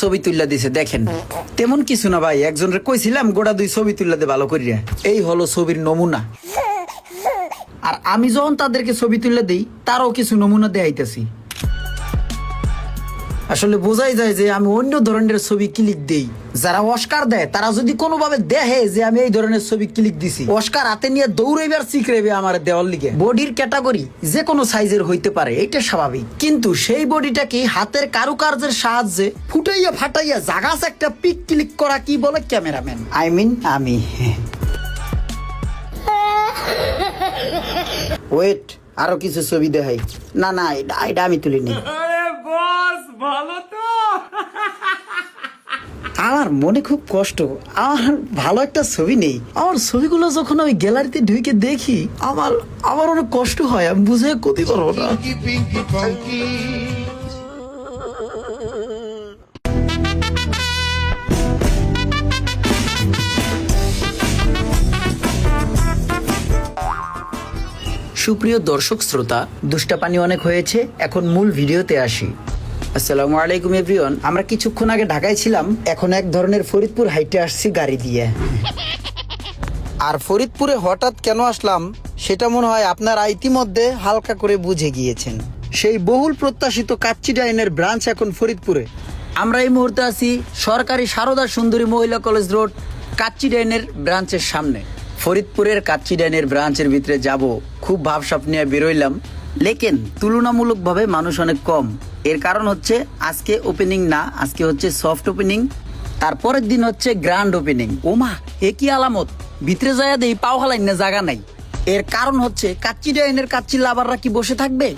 ছবি তুললা দিছে দেখেন। তেমন কিছু না ভাই, একজনের কইছিলাম গোটা 2 ছবি তুললা দে ভালো করিয়া। এই হলো ছবির নমুনা। আর আমি যখন তাদেরকে ছবি তুলে দেই তারও কিছু নমুনা দেখাইতেছি। আসলে বোঝাই যায় যে আমি অন্য ধরনের ছবি ক্লিক দেই। যারা অস্কার দেয় তারা যদি কোনোভাবে দেখে যে আমি এই ধরনের ছবি ক্লিক দিছি, অস্কার হাতে নিয়ে দৌড়াইবার শিখরাইবে আমার দেওয়ার লিগে। বডির ক্যাটাগরি যে কোনো সাইজের হইতে পারে, এটা স্বাভাবিক, কিন্তু সেই বডিটাকে হাতের কারুকার্যের সাহায্যে ফুটাইয়া ফাটাইয়া জাগাস একটা পিক ক্লিক করা কি বলে ক্যামেরাম্যান, আই মিন আমি। ওয়েট, আরো কিছু ছবি দেখাই। না না, এটা আমি তুলিনি। আমার মনে খুব কষ্ট, আমার ভালো একটা ছবি নেই। আমার ছবিগুলো যখন আমি গ্যালারিতে ঢুকে দেখি আমার অনেক কষ্ট হয়, আমি বুঝে ক্ষতি করবো না। সুপ্রিয় দর্শক শ্রোতা, দুষ্টাপানি অনেক হয়েছে, এখন মূল ভিডিওতে আসি। আসসালামু আলাইকুম এভরিওয়ান। আমরা কিছুক্ষণ আগে ঢাকায় ছিলাম, এখন এক ধরনের ফরিদপুর হাইটে আসছি গাড়ি দিয়ে। আর ফরিদপুরে হঠাৎ কেন আসলাম সেটা মনে হয় আপনারা ইতিমধ্যে হালকা করে বুঝে গিয়েছেন। সেই বহুল প্রত্যাশিত কাচ্চি ডাইনের ব্রাঞ্চ এখন ফরিদপুরে। আমরা এই মুহূর্তে আছি সরকারি সারদা সুন্দরী মহিলা কলেজ রোড কাচ্চি ডাইনের ব্রাঞ্চের সামনে। ফরিদপুরের কাচ্চি ডাইনের ব্রাঞ্চের ভিতরে যাব, খুব ভাবসাব নিয়ে বেরোইলাম, লেকিন তুলনামূলকভাবে মানুষ অনেক কম। এর কারণ হচ্ছে আজকে ওপেনিং না, আজকে হচ্ছে সফট ওপেনিং, তারপরের দিন হচ্ছে গ্র্যান্ড ওপেনিং। ওমা, এ কি আলামত! ভিতরে যায় দেই পাও হালাই না, জায়গা নাই। এর কারণ হচ্ছে কাচ্চি ডাইনের কাচ্চি লাভাররা কি বসে থাকবে?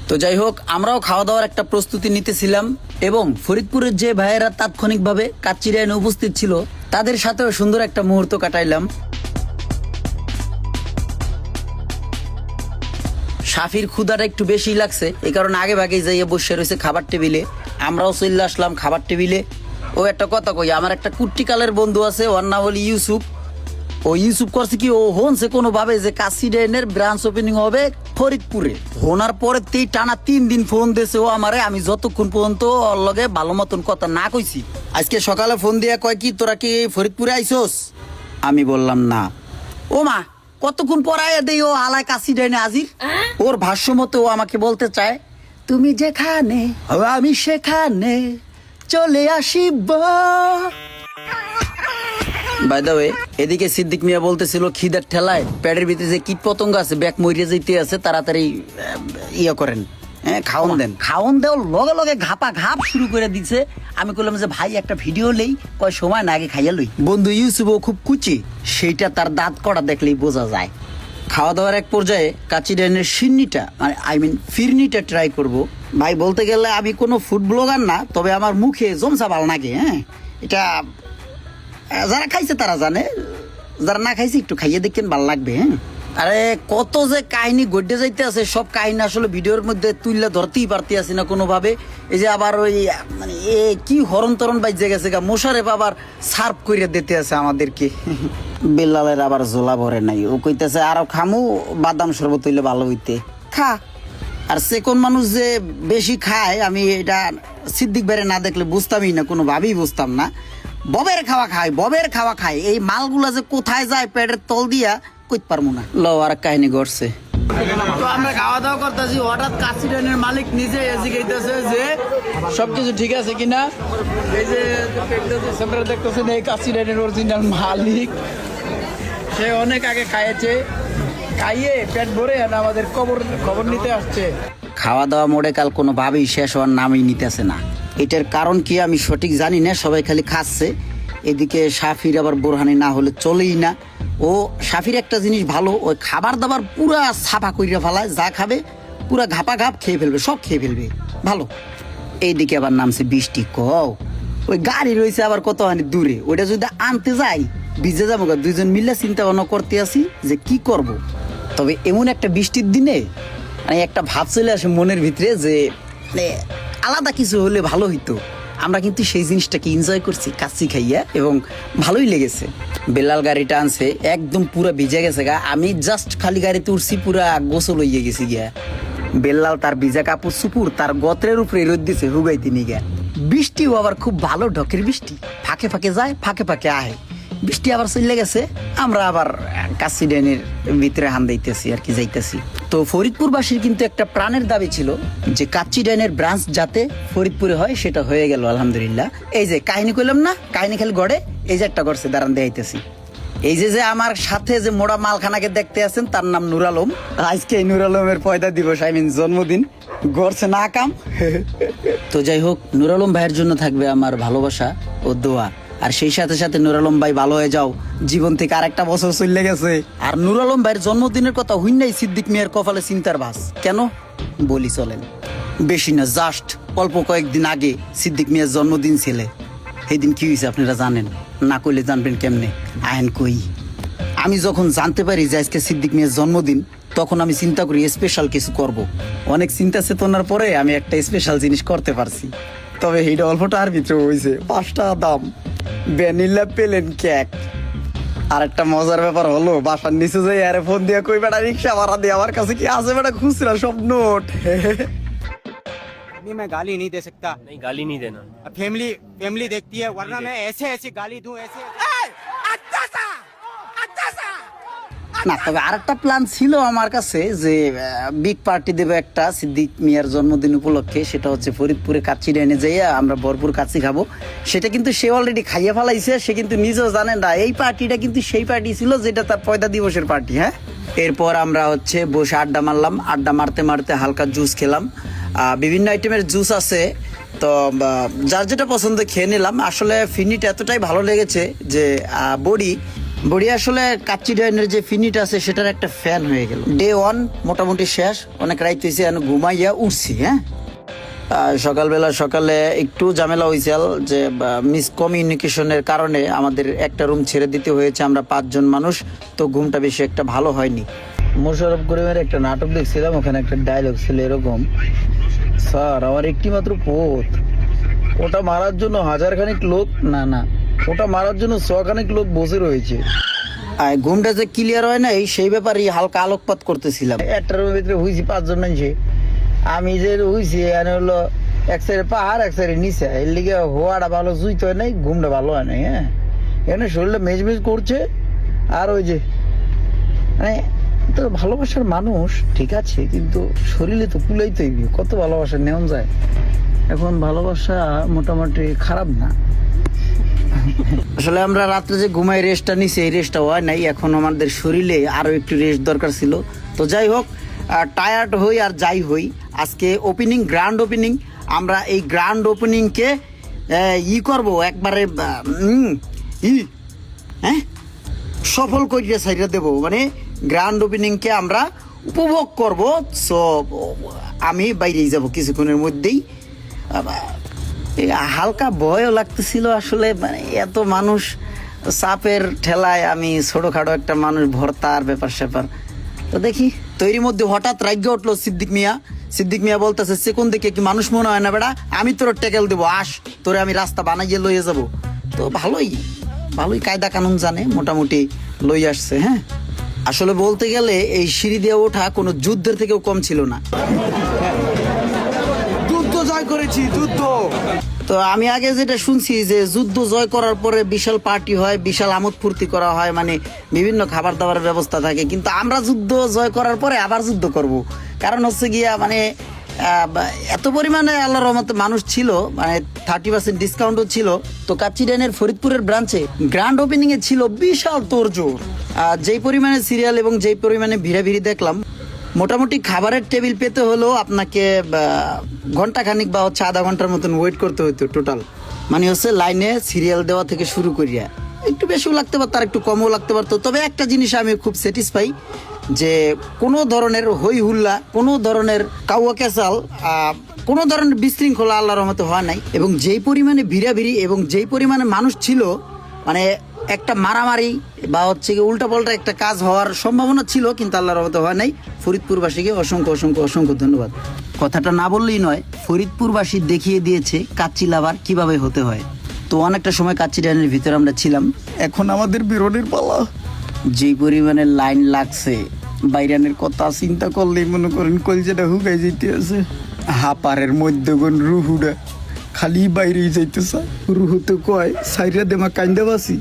তো যাই হোক, আমরাও খাওয়া দাওয়ার একটা প্রস্তুতি নিতেছিলাম এবং ফরিদপুরের যে ভাইয়েরা তাৎক্ষণিকভাবে কাচ্চি ডাইনে উপস্থিত ছিল তাদের সাথেও সুন্দর একটা মুহূর্ত কাটাইলাম। শাফির ক্ষুদাটা একটু বেশি লাগছে, এই কারণে আগে ভাগে যাইয়ে বসে রয়েছে খাবার টেবিলে। আমরাও চলে আসলাম খাবার টেবিলে। ও একটা কথা কই, আমার একটা কুট্টিকালের বন্ধু আছে, ওর নাম হল ইউসুফ। ও ইউসুফ করছে কি, ও হনছে কোনো ভাবে যে কাচ্চি ডাইনের ব্রাঞ্চ ওপেনিং হবে ফরিদপুরে। হোনার পরে টানা 3 দিন ফোন দিয়েছে ও আমারে, আমি যতক্ষণ পর্যন্ত ওর লগে ভালো মতন কথা না কইছি। আজকে সকালে ফোন দিয়া কয় কি, তোরা কি ফরিদপুরে আইসোস? আমি বললাম না। ও মা, কতক্ষণ পরায় দেই ও আলায় কাশি ডাইনে আজির। ওর ভাষ্য মতো ও আমাকে বলতে চায়, তুমি যেখানে আমি সেখানে চলে আসিব। বাই দ্য ওয়ে, এদিকে সিদ্দিক মিয়া বলতেছিল খিদার ঠেলায় পেটের ভিতরে যে কীট পতঙ্গ আছে ব্যাক মরিয়ে যেতে আছে, তাড়াতাড়ি ইয়ে করেন, খাওন দেন। খাওন দেওয়ার লগে লগে ঘাপা ঘাপ শুরু করে দিচ্ছে। আমি বললাম যে ভাই একটা ভিডিও লই, কয় সময় না আগে খাইয়া লই। বন্ধু ইউসুফও খুব কুচি, সেইটা তার দাঁত কড়া দেখলেই বোঝা যায়। খাওয়া দাওয়ার এক পর্যায়ে কাচ্চি ডাইনের সিন্নিটা, মানে আই মিন ফিরনিটা ট্রাই করব। ভাই বলতে গেলে আমি কোনো ফুড ব্লগার না, তবে আমার মুখে জমসা ভালো লাগে। এটা যারা খাইছে তারা জানে, যারা না খাইছে একটু খাইয়ে দেখেন, ভালো লাগবে। আরে কত যে কাহিনী গড়ে যাইতে আছে, সব কাহিনী আসলে ভিডিওর মধ্যে তুললে ধরতেই পারতে আসি না কোনোভাবে। এই যে আবার ওই মানে কি হরণ তরণ বাইজে গেছে গা, মোশারেফ আবার সার্ভ করে দিতে আছে আমাদেরকে। বেলালের আবার জোলা ভরে নাই, ও কইতেছে আরো খামু, বাদাম শরবত হইলে ভালো হইতে। খা। আর সে কোন মানুষ যে বেশি খায় আমি এটা সিদ্দিক বাইরে না দেখলে বুঝতামই না, কোনোভাবেই বুঝতাম না। ববের খাওয়া খায়, এই মালগুলা যে কোথায় যায় পেটের তল দিয়া কইতে পারবো না। লো, আর কাহিনী ঘটছে। তো আমরা খাওয়া দাওয়া করতেছি, হঠাৎ কাচ্চি ডাইনের মালিক নিজে জিজ্ঞাসা যে সবকিছু ঠিক আছে কিনা। এই যে দেখতেছেন এই কাচ্চি ডাইনের অরিজিনাল মালিক, সে অনেক আগে খাইয়েছে, খাইয়ে পেট ভরে আমাদের খবর নিতে আসছে। খাওয়া দাওয়া মোড়ে কাল কোনোভাবেই শেষ হওয়ার নামই নিতেছে না। এটার কারণ কি আমি সঠিক জানি না, সবাই খালি খাচ্ছে। এদিকে শাফির আবার বোরহানি না হলে চলেই না। ও শাফির একটা জিনিস ভালো, ওই খাবার দাবার পুরা ছাপা কইরা ফেলায়, যা খাবে পুরা ঘাপা ঘাপ খেয়ে ফেলবে, সব খেয়ে ফেলবে, ভালো। এইদিকে আবার নামছে বৃষ্টি, ওই গাড়ি রয়েছে আবার কতখানি দূরে, ওইটা যদি আনতে যাই ভিজে যাবো। দুইজন মিলে চিন্তা ভাবনা করতে আসি যে কি করব। তবে এমন একটা বৃষ্টির দিনে মানে একটা ভাব চলে আসে মনের ভিতরে যে মানে আলাদা কিছু হলে ভালো হইতো। আমরা কিন্তু সেই জিনিসটাকে এনজয় করছি কাচ্চি খাইয়া, এবং ভালোই লেগেছে। বেলাল গাড়িটা আনছে, একদম পুরা ভিজে গেছে গা। আমি জাস্ট খালি গাড়িতে উঠছি, পুরা গোসল হইয়া গেছি গিয়া। বেলাল তার ভিজা কাপড় সুপুর তার গত্রের উপরে রোদ দিছে হুগাইতে নিয়ে গিয়া। বৃষ্টিও আবার খুব ভালো ঢকের বৃষ্টি, ফাঁকে ফাঁকে যায় ফাঁকে ফাঁকে আহে। বৃষ্টি আবার চলে গেছে, আমরা আবার কাচ্চি ডাইনের ভিতরে হান দিতেছি আর কি যাইতেছি। তো ফরিদপুরবাসীর কিন্তু একটা প্রাণের দাবি ছিল যে কাচ্চি ডাইনের ব্রাঞ্চ যাতে ফরিদপুরে হয়, সেটা হয়ে গেল আলহামদুলিল্লাহ। এই যে কাহিনী কইলাম না, কাহিনী খালি গড়ে এই যে একটা গড়ছে, দাঁড়ান দেখাইতেছি। এই যে আমার সাথে যে মোড়া মালখানাকে দেখতে আছেন, তার নাম নূর আলম। আজকে এই নূর আলমের পয়দা দিবস, আই মিন জন্মদিন, গড়ছে না কাম। তো যাই হোক, নূর আলম ভাইয়ের জন্য থাকবে আমার ভালোবাসা ও দোয়া। আর সেই সাথে সাথে নূর আলম ভাই ভালো হয়ে যাও, জীবন থেকে আরেকটা বছর চলে গেছে। আর নূর আলম ভাইয়ের জন্মদিনের কথা হুইন্নাই সিদ্দিক মিয়ার কপালে চিন্তার ভাস। কেন বলি চলেন। বেশি না, জাস্ট অল্প কয়েকদিন আগে সিদ্দিক মিয়ার জন্মদিন ছেলে। এই দিন কি হয়েছে আপনারা জানেন না, কইলে জানবেন কেমনে? আইন কই, আমি যখন জানতে পারি যে আজকে সিদ্দিক মিয়ার জন্মদিন, তখন আমি চিন্তা করি স্পেশাল কিছু করব। অনেক চিন্তা চেতনার পরে আমি একটা স্পেশাল জিনিস করতে পারছি। তবে এইটা অল্পটা আর ভিতরে হয়েছে 5 টাকা দাম ভ্যানিলা প্লেন কেক। আর একটা মজার ব্যাপার হলো, বাসার নিচে যাই আরে ফোন দিয়ে কই বেটা রিক্সা ভাড়া দিয়ে, আমার কাছে কি আছে বেটা খুচরা সব নোট। मैं गाली नहीं दे सकता। नहीं, गाली नहीं देना। अब फैमिली फैमिली देखती है, वरना मैं ऐसे ऐसे गाली दूं ऐसे। না, তবে আরেকটা প্ল্যান ছিল আমার কাছে যে বিগ পার্টি দেবে একটা সিদ্দিক মিয়ার জন্মদিন উপলক্ষে। সেটা হচ্ছে ফরিদপুরে কাচ্চি ডাইনে যাইয়া আমরা ভরপুর কাচ্চি খাবো। সেটা কিন্তু সে অলরেডি খাইয়া ফেলাইছে, সে কিন্তু নিজেও জানেন না। এই পার্টিটা কিন্তু সেই পার্টি ছিল যেটা তার পয়দা দিবসের পার্টি। হ্যাঁ, এরপর আমরা হচ্ছে বসে আড্ডা মারলাম। আড্ডা মারতে মারতে হালকা জুস খেলাম। বিভিন্ন আইটেমের জুস আছে, তো যার যেটা পছন্দ খেয়ে নিলাম। আসলে ফিনিটা এতটাই ভালো লেগেছে যে বড়ি আসলে কাচ্চি ডাইনের যে ফিনিট আছে সেটার একটা ফ্যান হয়ে গেল। ডে 1 মোটামুটি শেষ, অনেক রাইত হয়েছে, ঘুমাইয়া উঠছি। হ্যাঁ, সকালে একটু ঝামেলা হয়েছিল যে মিসকমিউনিকেশনের কারণে আমাদের একটা রুম ছেড়ে দিতে হয়েছে। আমরা 5 জন মানুষ, তো ঘুমটা বেশি একটা ভালো হয়নি। মোশাররফ করিমের একটা নাটক দেখছিলাম, ওখানে একটা ডায়লগ ছিল এরকম, স্যার আমার একটি মাত্র পোত, ওটা মারার জন্য 1000 খানিক লোক, না ওটা মারার জন্য 100 খানিক লোক বসে রয়েছে। ঘুমটা যে ক্লিয়ার হয় না, সেই ব্যাপারে হালকা আলোকপাত করতেছিলাম। একটা রুমের ভিতরে হয়েছি 5 জন মানুষে। আমি যে হয়েছি এখানে হলো এক সাইডে পাহাড় এক সাইডে নিচে, এর লিগে হওয়াটা ভালো জুইতে হয় নাই, ঘুমটা ভালো হয় নাই। হ্যাঁ, এখানে শরীরটা মেজমেজ করছে। আর ওই যে মানে তো ভালোবাসার মানুষ ঠিক আছে, কিন্তু শরীরে তো কুলাইতেই, কত ভালোবাসা নেওয়া যায়। এখন ভালোবাসা মোটামুটি খারাপ না। আসলে আমরা রাত্রে যে ঘুমাই রেস্টটা নিছি, এই রেস্টটা হয় নাই। এখন আমাদের শরীরে আরো একটু রেস্ট দরকার ছিল। তো যাই হোক, টায়ার্ড হই আর যাই হই, আজকে ওপেনিং, গ্র্যান্ড ওপেনিং। আমরা এই গ্র্যান্ড ওপেনিংকে করব একবারে হ্যাঁ সফল করিয়া সাইডে দেবো। মানে গ্র্যান্ড ওপেনিংকে আমরা উপভোগ করব। সো আমি বাইরেই যাব কিছুক্ষণের মধ্যেই। হালকা ভয়ও লাগতেছিল আসলে, মানে এত মানুষ, চাপের ঠেলায় আমি ছোটখাটো একটা মানুষ, ভর্তার ব্যাপার স্যাপার। তো দেখি, তৈরির মধ্যে হঠাৎ রাজ্য উঠলো সিদ্দিক মিয়া বলতেছে, সে কোন দিকে কি মানুষ মনে হয় না বেড়া, আমি তোর টেকেল দেবো, আস তোরে আমি রাস্তা বানাইয়ে লইয়ে যাব। তো ভালোই কায়দা কানুন জানে, মোটামুটি লই আসছে। হ্যাঁ, আসলে বলতে গেলে এই সিঁড়ি দিয়ে ওঠা কোনো যুদ্ধের থেকেও কম ছিল না। যুদ্ধ জয় করেছি, যুদ্ধ। তো আমি আগে যেটা শুনছি যে যুদ্ধ জয় করার পরে বিশাল পার্টি হয়, বিশাল আমোদ ফুর্তি করা হয়, মানে বিভিন্ন খাবার দাবারের ব্যবস্থা থাকে। কিন্তু আমরা যুদ্ধ জয় করার পরে আবার যুদ্ধ করব। কারণ হচ্ছে গিয়া মানে এত পরিমাণে আল্লাহর রহমতে মানুষ ছিল, মানে 30% ডিসকাউন্টও ছিল। তো কাচ্চি ডাইনের ফরিদপুরের ব্রাঞ্চে গ্র্যান্ড ওপেনিং এ ছিল বিশাল তোড়জোড়। যেই পরিমাণে সিরিয়াল এবং যেই পরিমাণে ভিড়াভিড়ি দেখলাম, মোটামুটি খাবারের টেবিল পেতে হলেও আপনাকে ঘন্টাখানিক বা হচ্ছে আধা ঘন্টার মতন ওয়েট করতে হতো টোটাল। মানে হচ্ছে লাইনে সিরিয়াল দেওয়া থেকে শুরু করিয়া একটু বেশিও লাগতে পারতো আর একটু কমও লাগতে পারতো। তবে একটা জিনিস আমি খুব স্যাটিসফাই যে কোনো ধরনের হই হুল্লা, কোনো ধরনের কাউয়া ক্যাসাল, কোনো ধরনের বিশৃঙ্খলা আল্লাহর রহমতে হয় নাই। এবং যেই পরিমাণে ভিড়াভিড়ি এবং যেই পরিমাণে মানুষ ছিল, মানে একটা মারামারি বা হচ্ছে উল্টা পাল্টা একটা কাজ হওয়ার সম্ভাবনা ছিল, কিন্তু আল্লাহর রহমতে হয় নাই। ফরিদপুরবাসীকে অসংখ্য ধন্যবাদ। কথাটা না বললেই নয়, ফরিদপুরবাসী দেখিয়ে দিয়েছে কাচ্চি লাভার কিভাবে হতে হয়। তো অনেকটা সময় কাচ্চি ডাইনের ভিতরে আমরা ছিলাম, এখন আমাদের বেরোনের পালা। যেই পরিমাণে লাইন লাগছে, বাইরানের কথা চিন্তা করলেই মনে করেন কলজেটা হুকাই যেতে আছে। হাপারের মধ্যগণ রুহুডা খালি বাইরেই যাইতেছে রুহু তো কয় সাইরা দেমা কাইন্দা বাসি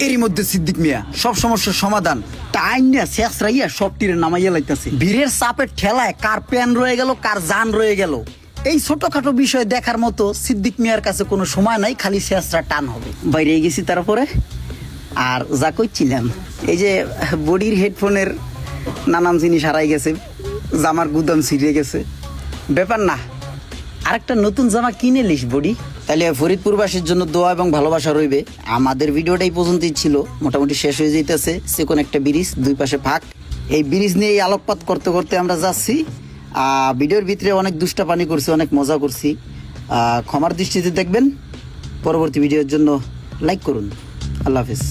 এরই মধ্যে সিদ্দিক মিয়া সব সমস্যার সমাধান টাইম নিয়ে শেষ রাইয়া সব তীরে নামাইয়া লাইতাছে ভিড়ের চাপের ঠেলায় কার প্যান রয়ে গেল কার জান রয়ে গেল এই ছোটখাটো বিষয় দেখার মতো সিদ্দিক মিয়ার কাছে কোনো সময় নাই, খালি শেষরা টান হবে। বাইরে গেছি তারপরে আর যা কইছিলাম এই যে বডির হেডফোনের নানান জিনিস হারাই গেছে, জামার গুদাম ছিঁড়ে গেছে, ব্যাপার না, আরেকটা নতুন জামা কিনে লিস বডি। তাহলে ফরিদপুরবাসীর জন্য দোয়া এবং ভালোবাসা রইবে। আমাদের ভিডিওটা এই পর্যন্তই ছিল, মোটামুটি শেষ হয়ে যাইতেছে। সেকোন একটা ব্রিজ, দুই পাশে ফাঁক, এই ব্রিজ নিয়ে এই আলোকপাত করতে করতে আমরা যাচ্ছি। ভিডিওর ভিতরে অনেক দুষ্টা পানি করছি, অনেক মজা করছি, ক্ষমার দৃষ্টিতে দেখবেন। পরবর্তী ভিডিওর জন্য লাইক করুন। আল্লাহ হাফিজ।